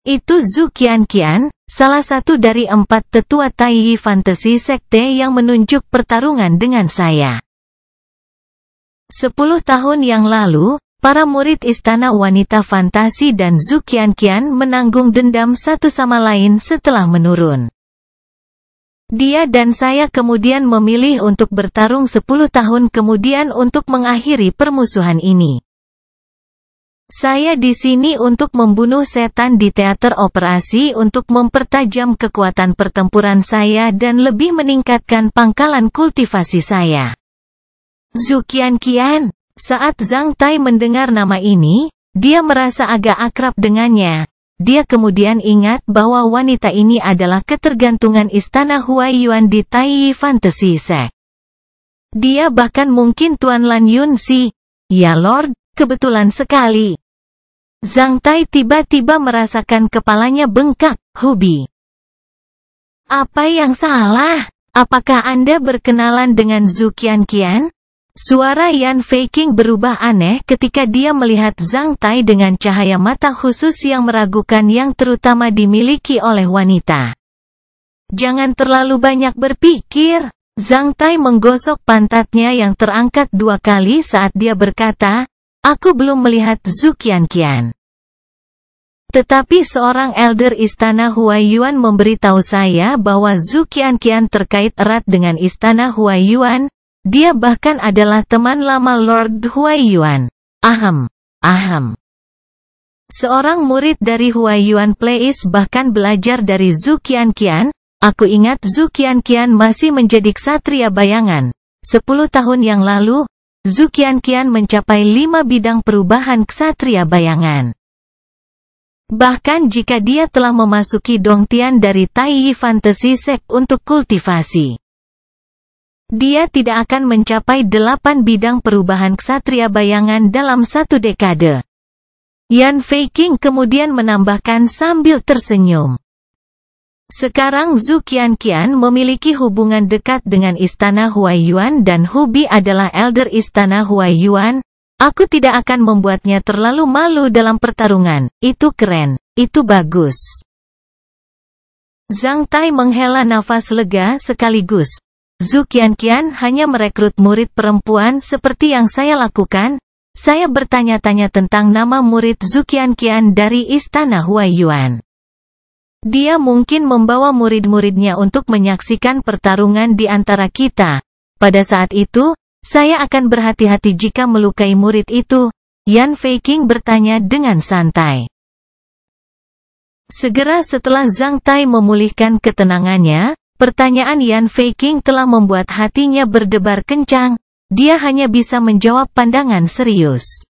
Itu Zhu Qianqian, salah satu dari 4 tetua Taiyi Fantasy Sekte yang menunjuk pertarungan dengan saya. 10 tahun yang lalu, para murid Istana Wanita Fantasi dan Zhu Qianqian menanggung dendam satu sama lain setelah menurun. Dia dan saya kemudian memilih untuk bertarung 10 tahun kemudian untuk mengakhiri permusuhan ini. Saya di sini untuk membunuh setan di teater operasi untuk mempertajam kekuatan pertempuran saya dan lebih meningkatkan pangkalan kultivasi saya. Zhu Qianqian. Saat Zhang Tai mendengar nama ini, dia merasa agak akrab dengannya. Dia kemudian ingat bahwa wanita ini adalah ketergantungan Istana Huaiyuan di Taiyi Fantasy Sect. Dia bahkan mungkin Tuan Lan Yunxi. Ya Lord, kebetulan sekali. Zhang Tai tiba-tiba merasakan kepalanya bengkak. Hubi. Apa yang salah? Apakah Anda berkenalan dengan Zhu Qianqian? Suara Yan Feiqing berubah aneh ketika dia melihat Zhang Tai dengan cahaya mata khusus yang meragukan yang terutama dimiliki oleh wanita. Jangan terlalu banyak berpikir. Zhang Tai menggosok pantatnya yang terangkat 2 kali saat dia berkata, aku belum melihat Zhu Qianqian. Tetapi seorang elder Istana Huaiyuan memberitahu saya bahwa Zhu Qianqian terkait erat dengan Istana Huaiyuan. Dia bahkan adalah teman lama Lord Huaiyuan. Aham. Seorang murid dari Huaiyuan Place bahkan belajar dari Zhu Qianqian. Aku ingat Zhu Qianqian masih menjadi ksatria bayangan. 10 tahun yang lalu, Zhu Qianqian mencapai 5 bidang perubahan ksatria bayangan. Bahkan jika dia telah memasuki Dongtian dari Taiyi Fantasy Sect untuk kultivasi, dia tidak akan mencapai 8 bidang perubahan ksatria bayangan dalam 1 dekade. Yan Feiqing kemudian menambahkan sambil tersenyum. Sekarang Zhu Qianqian memiliki hubungan dekat dengan Istana Huaiyuan dan Hubi adalah elder Istana Huaiyuan. Aku tidak akan membuatnya terlalu malu dalam pertarungan. Itu keren, itu bagus. Zhang Tai menghela nafas lega sekaligus. Zhu Qianqian hanya merekrut murid perempuan seperti yang saya lakukan. Saya bertanya-tanya tentang nama murid Zhu Qianqian dari Istana Huaiyuan. Dia mungkin membawa murid-muridnya untuk menyaksikan pertarungan di antara kita. Pada saat itu, saya akan berhati-hati jika melukai murid itu. Yan Feiqing bertanya dengan santai. Segera setelah Zhang Tai memulihkan ketenangannya, pertanyaan Yan Feiqing telah membuat hatinya berdebar kencang. Dia hanya bisa menjawab pandangan serius.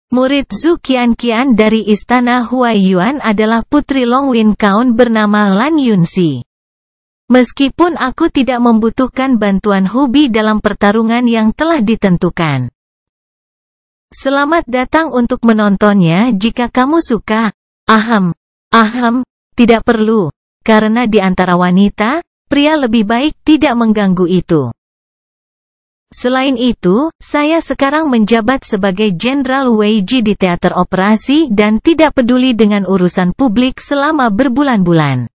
Murid Zhu Qianqian dari Istana Huaiyuan adalah putri Long Win Kaun bernama Lan Yunxi. Meskipun aku tidak membutuhkan bantuan Hubi dalam pertarungan yang telah ditentukan. Selamat datang untuk menontonnya jika kamu suka. Aham, tidak perlu. Karena di antara wanita, pria lebih baik tidak mengganggu itu. Selain itu, saya sekarang menjabat sebagai Jenderal Weiji di teater operasi dan tidak peduli dengan urusan publik selama berbulan-bulan.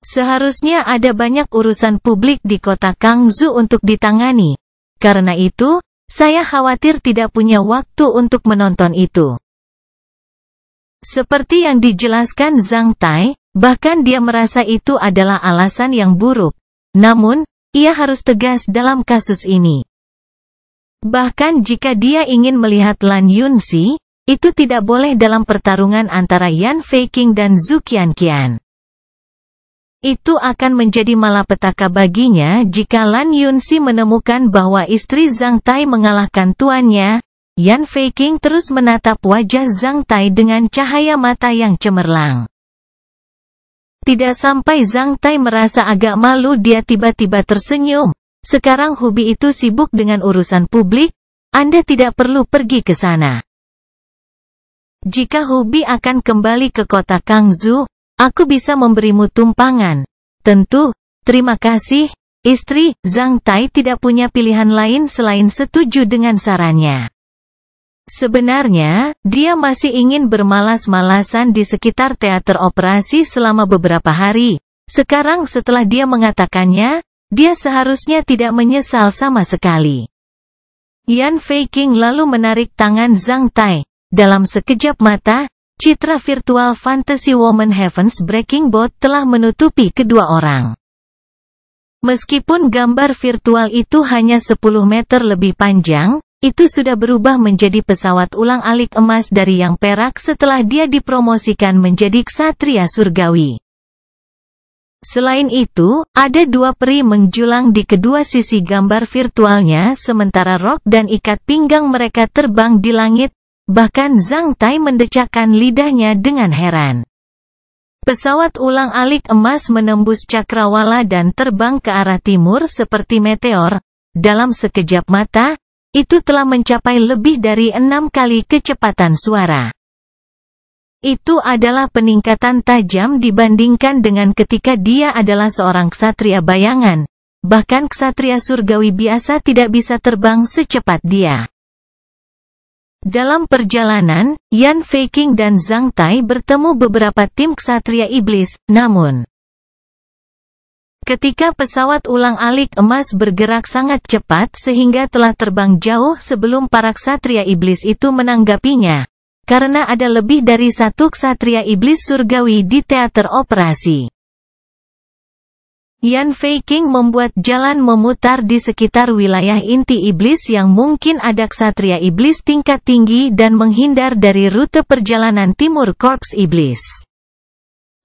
Seharusnya ada banyak urusan publik di kota Kangzhou untuk ditangani. Karena itu, saya khawatir tidak punya waktu untuk menonton itu. Seperti yang dijelaskan Zhang Tai, bahkan dia merasa itu adalah alasan yang buruk. Namun, ia harus tegas dalam kasus ini. Bahkan jika dia ingin melihat Lan Yunxi, itu tidak boleh dalam pertarungan antara Yan Feiqing dan Zhu Qianqian. Itu akan menjadi malapetaka baginya jika Lan Yunxi menemukan bahwa istri Zhang Tai mengalahkan tuannya. Yan Feiqing terus menatap wajah Zhang Tai dengan cahaya mata yang cemerlang. Tidak sampai Zhang Tai merasa agak malu dia tiba-tiba tersenyum. Sekarang Hubi itu sibuk dengan urusan publik, Anda tidak perlu pergi ke sana. Jika Hubi akan kembali ke kota Kangzhou, aku bisa memberimu tumpangan. Tentu, terima kasih, istri. Zhang Tai tidak punya pilihan lain selain setuju dengan sarannya. Sebenarnya, dia masih ingin bermalas-malasan di sekitar teater operasi selama beberapa hari. Sekarang setelah dia mengatakannya, dia seharusnya tidak menyesal sama sekali. Yan Feiqing lalu menarik tangan Zhang Tai. Dalam sekejap mata, citra virtual Fantasy Woman Heaven's Breaking Boat telah menutupi kedua orang. Meskipun gambar virtual itu hanya 10 meter lebih panjang, itu sudah berubah menjadi pesawat ulang-alik emas dari yang perak setelah dia dipromosikan menjadi ksatria surgawi. Selain itu, ada dua peri menjulang di kedua sisi gambar virtualnya sementara rok dan ikat pinggang mereka terbang di langit, bahkan Zhang Tai mendecakkan lidahnya dengan heran. Pesawat ulang-alik emas menembus cakrawala dan terbang ke arah timur seperti meteor. Dalam sekejap mata, itu telah mencapai lebih dari 6 kali kecepatan suara. Itu adalah peningkatan tajam dibandingkan dengan ketika dia adalah seorang ksatria bayangan. Bahkan ksatria surgawi biasa tidak bisa terbang secepat dia. Dalam perjalanan, Yan Feiqing dan Zhang Tai bertemu beberapa tim ksatria iblis, namun ketika pesawat ulang-alik emas bergerak sangat cepat sehingga telah terbang jauh sebelum para ksatria iblis itu menanggapinya. Karena ada lebih dari satu ksatria iblis surgawi di teater operasi. Yan Feiqing membuat jalan memutar di sekitar wilayah inti iblis yang mungkin ada ksatria iblis tingkat tinggi dan menghindar dari rute perjalanan timur korps iblis.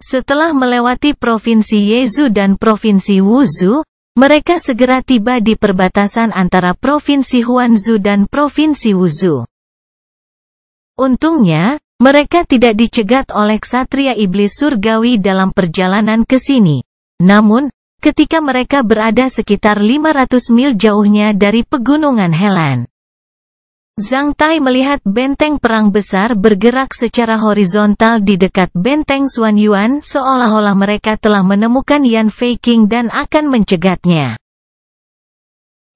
Setelah melewati Provinsi Yezhou dan Provinsi Wuzhou, mereka segera tiba di perbatasan antara Provinsi Huanzhou dan Provinsi Wuzhou. Untungnya, mereka tidak dicegat oleh ksatria iblis surgawi dalam perjalanan ke sini. Namun, ketika mereka berada sekitar 500 mil jauhnya dari pegunungan Helan, Zhang Tai melihat benteng perang besar bergerak secara horizontal di dekat benteng Xuanyuan seolah-olah mereka telah menemukan Yan Feiqing dan akan mencegatnya.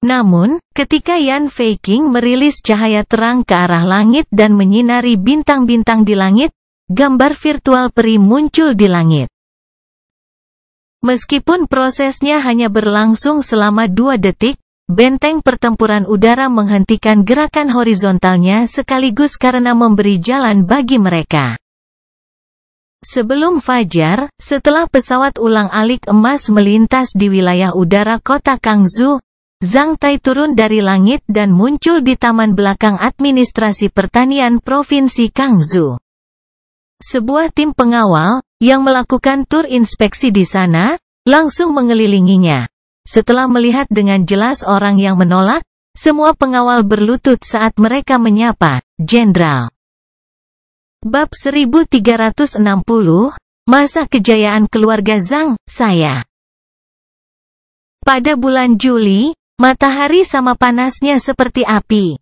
Namun, ketika Yan Feiqing merilis cahaya terang ke arah langit dan menyinari bintang-bintang di langit, gambar virtual peri muncul di langit. Meskipun prosesnya hanya berlangsung selama 2 detik, benteng pertempuran udara menghentikan gerakan horizontalnya sekaligus karena memberi jalan bagi mereka. Sebelum fajar, setelah pesawat ulang-alik emas melintas di wilayah udara kota Kangzhou, Zhang Tai turun dari langit dan muncul di taman belakang administrasi pertanian Provinsi Kangzhou. Sebuah tim pengawal, yang melakukan tur inspeksi di sana, langsung mengelilinginya. Setelah melihat dengan jelas orang yang menolak, semua pengawal berlutut saat mereka menyapa, "Jenderal." Bab 1360, Masa Kejayaan Keluarga Zhang, saya. Pada bulan Juli, matahari sama panasnya seperti api.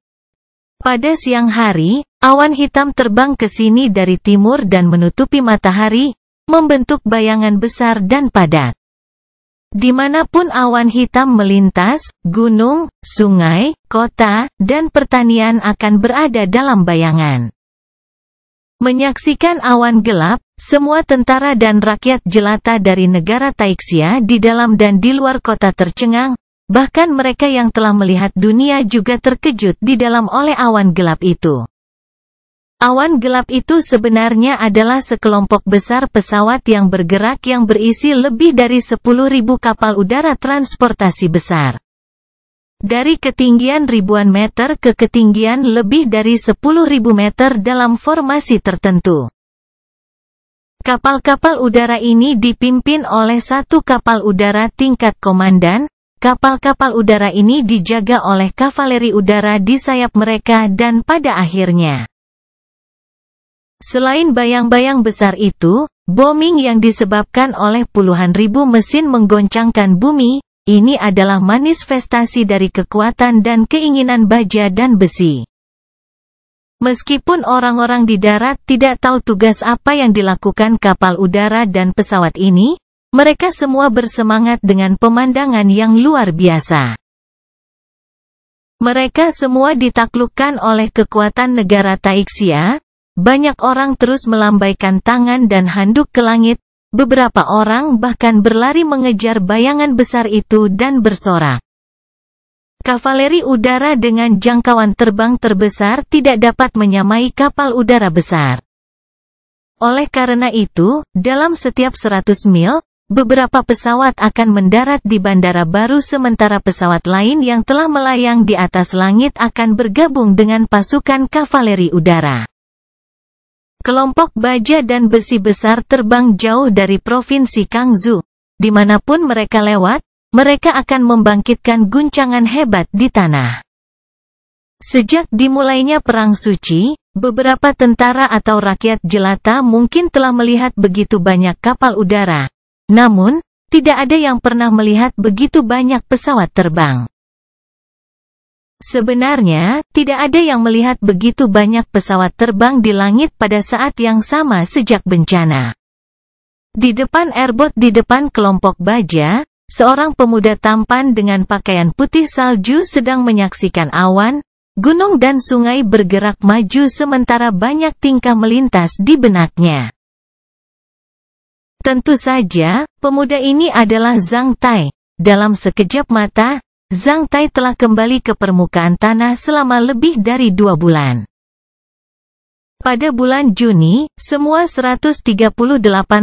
Pada siang hari, awan hitam terbang ke sini dari timur dan menutupi matahari, membentuk bayangan besar dan padat. Dimanapun awan hitam melintas, gunung, sungai, kota, dan pertanian akan berada dalam bayangan. Menyaksikan awan gelap, semua tentara dan rakyat jelata dari negara Taixia di dalam dan di luar kota tercengang, bahkan mereka yang telah melihat dunia juga terkejut di dalam oleh awan gelap itu. Awan gelap itu sebenarnya adalah sekelompok besar pesawat yang bergerak yang berisi lebih dari 10.000 kapal udara transportasi besar. Dari ketinggian ribuan meter ke ketinggian lebih dari 10.000 meter dalam formasi tertentu. Kapal-kapal udara ini dipimpin oleh satu kapal udara tingkat komandan. Kapal-kapal udara ini dijaga oleh kavaleri udara di sayap mereka dan pada akhirnya. Selain bayang-bayang besar itu, bombing yang disebabkan oleh puluhan ribu mesin menggoncangkan bumi, ini adalah manifestasi dari kekuatan dan keinginan baja dan besi. Meskipun orang-orang di darat tidak tahu tugas apa yang dilakukan kapal udara dan pesawat ini, mereka semua bersemangat dengan pemandangan yang luar biasa. Mereka semua ditaklukkan oleh kekuatan negara Taixia. Banyak orang terus melambaikan tangan dan handuk ke langit. Beberapa orang bahkan berlari mengejar bayangan besar itu dan bersorak. Kavaleri udara dengan jangkauan terbang terbesar tidak dapat menyamai kapal udara besar. Oleh karena itu, dalam setiap 100 mil, beberapa pesawat akan mendarat di bandara baru sementara pesawat lain yang telah melayang di atas langit akan bergabung dengan pasukan kavaleri udara. Kelompok baja dan besi besar terbang jauh dari Provinsi Kangzhou. Dimanapun mereka lewat, mereka akan membangkitkan guncangan hebat di tanah. Sejak dimulainya Perang Suci, beberapa tentara atau rakyat jelata mungkin telah melihat begitu banyak kapal udara. Namun, tidak ada yang pernah melihat begitu banyak pesawat terbang. Sebenarnya, tidak ada yang melihat begitu banyak pesawat terbang di langit pada saat yang sama sejak bencana. Di depan airbot di depan kelompok baja, seorang pemuda tampan dengan pakaian putih salju sedang menyaksikan awan, gunung dan sungai bergerak maju sementara banyak tingkah melintas di benaknya. Tentu saja, pemuda ini adalah Zhang Tai. Dalam sekejap mata, Zhang Tai telah kembali ke permukaan tanah selama lebih dari 2 bulan. Pada bulan Juni, semua 138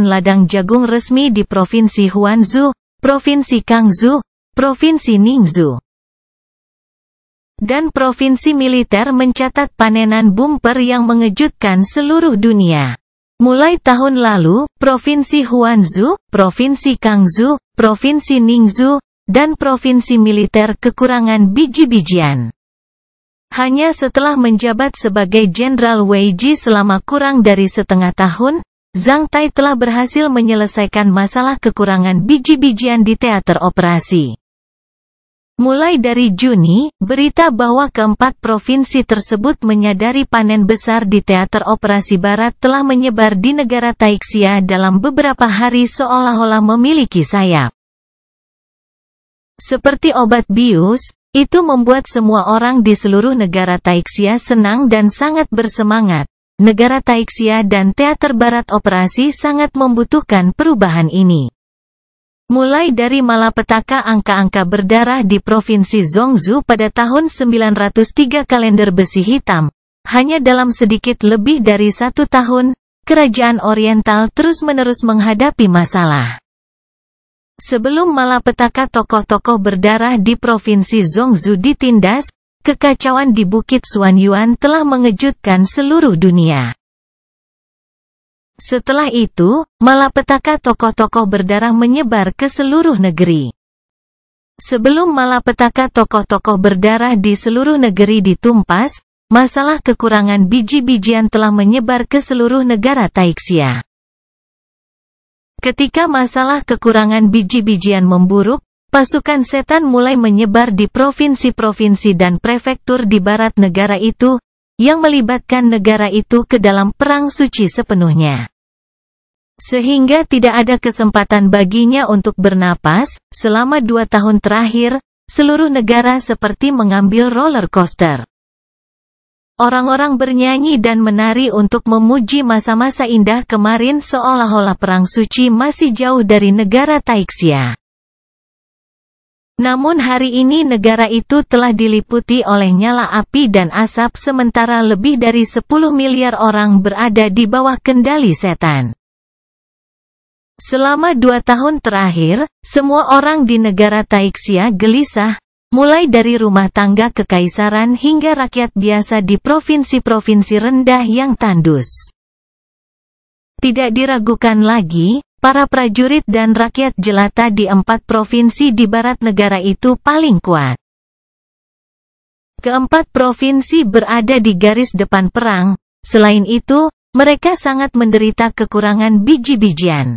ladang jagung resmi di Provinsi Huanzhou, Provinsi Kangzhou, Provinsi Ningzhou, dan Provinsi Militer mencatat panenan bumper yang mengejutkan seluruh dunia. Mulai tahun lalu, Provinsi Huanzhou, Provinsi Kangzhou, Provinsi Ningzhou, dan Provinsi Militer kekurangan biji-bijian. Hanya setelah menjabat sebagai Jenderal Weiji selama kurang dari setengah tahun, Zhang Tai telah berhasil menyelesaikan masalah kekurangan biji-bijian di teater operasi. Mulai dari Juni, berita bahwa keempat provinsi tersebut menyadari panen besar di teater operasi barat telah menyebar di negara Taixia dalam beberapa hari seolah-olah memiliki sayap. Seperti obat bius, itu membuat semua orang di seluruh negara Taixia senang dan sangat bersemangat. Negara Taixia dan teater barat operasi sangat membutuhkan perubahan ini. Mulai dari malapetaka angka-angka berdarah di Provinsi Zhongzhou pada tahun 903 kalender besi hitam, hanya dalam sedikit lebih dari 1 tahun, kerajaan Oriental terus-menerus menghadapi masalah. Sebelum malapetaka tokoh-tokoh berdarah di Provinsi Zhongzhou ditindas, kekacauan di Bukit Xuanyuan telah mengejutkan seluruh dunia. Setelah itu, malapetaka tokoh-tokoh berdarah menyebar ke seluruh negeri. Sebelum malapetaka tokoh-tokoh berdarah di seluruh negeri ditumpas, masalah kekurangan biji-bijian telah menyebar ke seluruh negara Taixia. Ketika masalah kekurangan biji-bijian memburuk, pasukan setan mulai menyebar di provinsi-provinsi dan prefektur di barat negara itu, yang melibatkan negara itu ke dalam perang suci sepenuhnya. Sehingga tidak ada kesempatan baginya untuk bernapas. Selama 2 tahun terakhir, seluruh negara seperti mengambil roller coaster. Orang-orang bernyanyi dan menari untuk memuji masa-masa indah kemarin seolah-olah perang suci masih jauh dari negara Taixia. Namun hari ini negara itu telah diliputi oleh nyala api dan asap sementara lebih dari 10 miliar orang berada di bawah kendali setan. Selama 2 tahun terakhir, semua orang di negara Taixia gelisah, mulai dari rumah tangga kekaisaran hingga rakyat biasa di provinsi-provinsi rendah yang tandus. Tidak diragukan lagi, para prajurit dan rakyat jelata di 4 provinsi di barat negara itu paling kuat. Keempat provinsi berada di garis depan perang, selain itu, mereka sangat menderita kekurangan biji-bijian.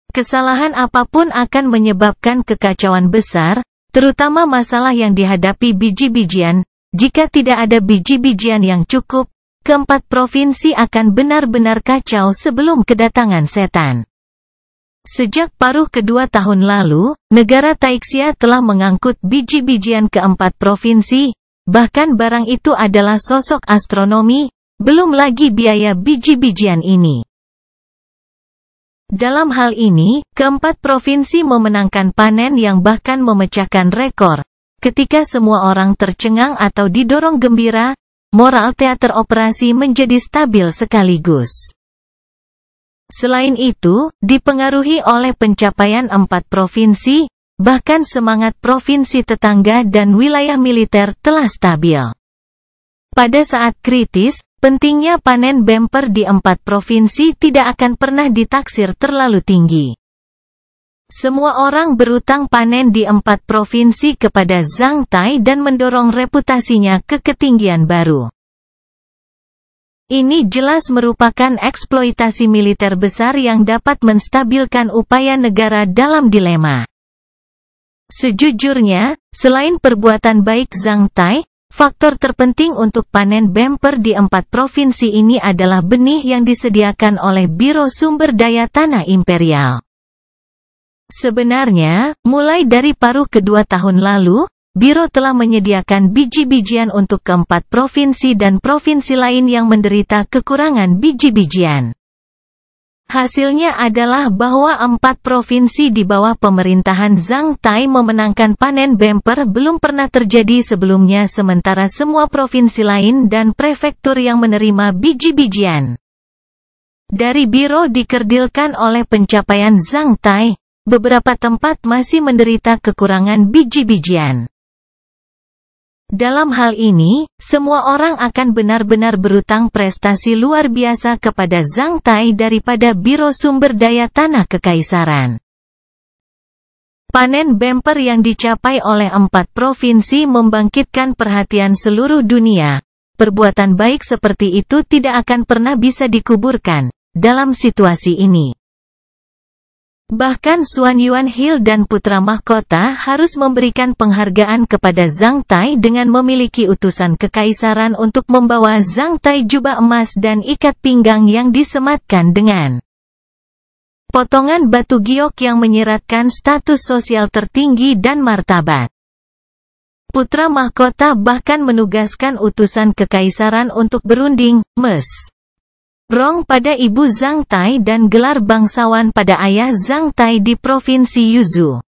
Kesalahan apapun akan menyebabkan kekacauan besar, terutama masalah yang dihadapi biji-bijian. Jika tidak ada biji-bijian yang cukup, keempat provinsi akan benar-benar kacau sebelum kedatangan setan. Sejak paruh kedua tahun lalu, negara Taixia telah mengangkut biji-bijian ke 4 provinsi, bahkan barang itu adalah sosok astronomi, belum lagi biaya biji-bijian ini. Dalam hal ini, keempat provinsi memenangkan panen yang bahkan memecahkan rekor. Ketika semua orang tercengang atau didorong gembira, moral teater operasi menjadi stabil sekaligus. Selain itu, dipengaruhi oleh pencapaian 4 provinsi, bahkan semangat provinsi tetangga dan wilayah militer telah stabil. Pada saat kritis, pentingnya panen bemper di 4 provinsi tidak akan pernah ditaksir terlalu tinggi. Semua orang berutang panen di 4 provinsi kepada Zhang Tai dan mendorong reputasinya ke ketinggian baru. Ini jelas merupakan eksploitasi militer besar yang dapat menstabilkan upaya negara dalam dilema. Sejujurnya, selain perbuatan baik Zhang Tai, faktor terpenting untuk panen bemper di 4 provinsi ini adalah benih yang disediakan oleh Biro Sumber Daya Tanah Imperial. Sebenarnya, mulai dari paruh kedua tahun lalu, Biro telah menyediakan biji-bijian untuk ke-4 provinsi dan provinsi lain yang menderita kekurangan biji-bijian. Hasilnya adalah bahwa 4 provinsi di bawah pemerintahan Zhang Tai memenangkan panen bemper belum pernah terjadi sebelumnya sementara semua provinsi lain dan prefektur yang menerima biji-bijian dari Biro dikerdilkan oleh pencapaian Zhang Tai. Beberapa tempat masih menderita kekurangan biji-bijian. Dalam hal ini, semua orang akan benar-benar berutang prestasi luar biasa kepada Zhang Tai daripada Biro Sumber Daya Tanah Kekaisaran. Panen bemper yang dicapai oleh 4 provinsi membangkitkan perhatian seluruh dunia. Perbuatan baik seperti itu tidak akan pernah bisa dikuburkan dalam situasi ini. Bahkan Xuanyuan Hill dan putra mahkota harus memberikan penghargaan kepada Zhang Tai dengan memiliki utusan kekaisaran untuk membawa Zhang Tai jubah emas dan ikat pinggang yang disematkan dengan potongan batu giok yang menyiratkan status sosial tertinggi dan martabat. Putra mahkota bahkan menugaskan utusan kekaisaran untuk berunding, Rong pada ibu Zhang Tai dan gelar bangsawan pada ayah Zhang Tai di Provinsi Yuzhou.